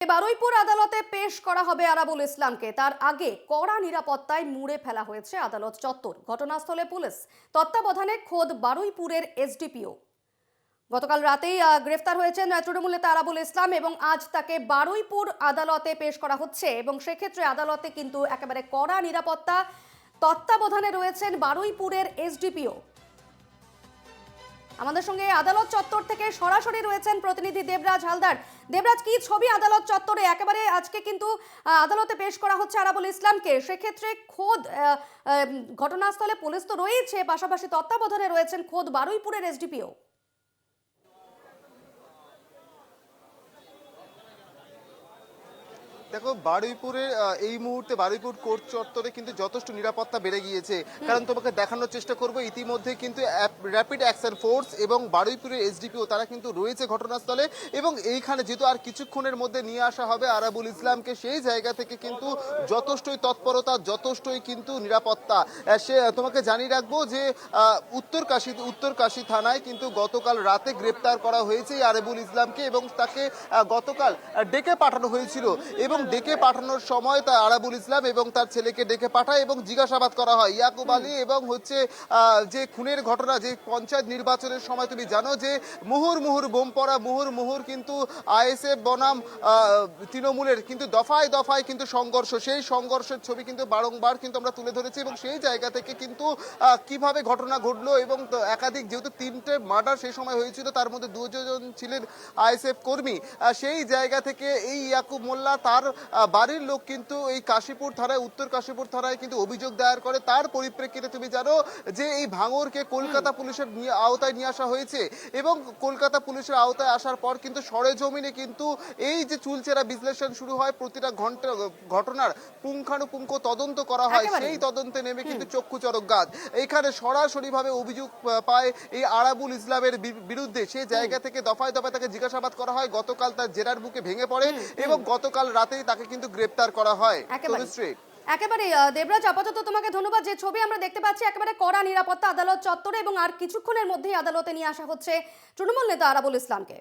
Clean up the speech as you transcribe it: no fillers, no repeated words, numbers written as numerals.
বারুইপুর আদালতে পেশ করা হবে আরাবুল ইসলামকে। তার আগে কড়া নিরাপত্তায় মুড়ে ফেলা হয়েছে আদালত চত্বর। ঘটনাস্থলে পুলিশ তত্ত্বাবধানে খোদ বারুইপুরের এসডিপিও। গতকাল রাতেই গ্রেফতার হয়েছেন তৃণমূল নেতা আরাবুল ইসলাম এবং আজ তাকে বারুইপুর আদালতে পেশ করা হচ্ছে এবং সেক্ষেত্রে আদালতে কিন্তু একেবারে কড়া নিরাপত্তা, তত্ত্বাবধানে রয়েছেন বারুইপুরের এসডিপিও। আমাদের সঙ্গে আদালত চত্বর থেকে সরাসরি রয়েছেন প্রতিনিধি দেবরাজ হালদার। দেবরাজ, কি ছবি আদালত চত্বরে? একেবারে আজকে কিন্তু আদালতে পেশ করা হচ্ছে আরাবুল ইসলামকে, সেক্ষেত্রে খোদ ঘটনাস্থলে পুলিশ তো রয়েছে, পাশাপাশি তত্ত্বাবধানে রয়েছেন খোদ বারুইপুরের এসডিপিও। দেখো, বারুইপুরে এই মুহূর্তে বারুইপুর কোর্ট চত্বরে কিন্তু যথেষ্ট নিরাপত্তা বেড়ে গিয়েছে। কারণ তোমাকে দেখানোর চেষ্টা করব, ইতিমধ্যে কিন্তু র্যাপিড অ্যাকশন ফোর্স এবং বারুইপুরের এসডিপিও তারা কিন্তু রয়েছে ঘটনাস্থলে। এবং এইখানে যেহেতু আর কিছুক্ষণের মধ্যে নিয়ে আসা হবে আরাবুল ইসলামকে, সেই জায়গা থেকে কিন্তু যথেষ্টই তৎপরতা, যথেষ্টই কিন্তু নিরাপত্তা। সে তোমাকে জানিয়ে রাখবো যে উত্তরকাশী থানায় কিন্তু গতকাল রাতে গ্রেপ্তার করা হয়েছে আরাবুল ইসলামকে এবং তাকে গতকাল ডেকে পাঠানো হয়েছিল। এবং ডেকে পাঠানোর সময় তা আরাবুল ইসলাম এবং তার ছেলেকে ডেকে পাঠায় এবং জিজ্ঞাসাবাদ করা হয় ইয়াকুব আলী এবং যে খুনের ঘটনা, যে পঞ্চায়েত নির্বাচনের সময় তুমি জানো যে মুহুর্মুহুর বোম পড়া, মুহুর্মুহুর কিন্তু আইএসএফ বনাম তৃণমূলের কিন্তু দফায় দফায় কিন্তু সংঘর্ষ, সেই সংঘর্ষের ছবি কিন্তু বারংবার কিন্তু আমরা তুলে ধরেছি। এবং সেই জায়গা থেকে কিন্তু কিভাবে ঘটনা ঘটলো এবং একাধিক, যেহেতু 3টে মার্ডার সেই সময় হয়েছিল, তার মধ্যে 2জন ছিলেন আইএসএফ কর্মী, সেই জায়গা থেকে এই ইয়াকুব মোল্লা তার বাড়ির লোক কিন্তু এই কাশীপুর থানায়, উত্তর কাশীপুর থানায় কিন্তু অভিযোগ দায়ের করে। তার পরিপ্রেক্ষিতে তুমি জানো যে এই ভাঙরকে কলকাতা পুলিশের আওতায় নিয়ে আসা হয়েছে এবং কলকাতা পুলিশের আওতায় আসার পর কিন্তু সরেজমিনে কিন্তু এই যে চুলচেরা বিশ্লেষণ শুরু হয়, প্রতিটা ঘটনার পুঙ্খানুপুঙ্খ তদন্ত করা হয়। সেই তদন্তে নেমে কিন্তু চক্ষু চড়ক গাছ। এখানে সরাসরি ভাবে অভিযোগ পায় এই আরাবুল ইসলামের বিরুদ্ধে। সেই জায়গা থেকে দফায় দফায় তাকে জিজ্ঞাসাবাদ করা হয়। গতকাল তার জেরার বুকে ভেঙে পড়ে এবং গতকাল রাতেই তাকে কিন্তু গ্রেপ্তার করা হয়। একেবারে দেবরাজ, আপাতত তোমাকে ধন্যবাদ। যে ছবি আমরা দেখতে পাচ্ছি, একেবারে কড়া নিরাপত্তা আদালত চত্বরে এবং আর কিছুক্ষণের মধ্যেই আদালতে নিয়ে আসা হচ্ছে তৃণমূল নেতা আরাবুল ইসলামকে।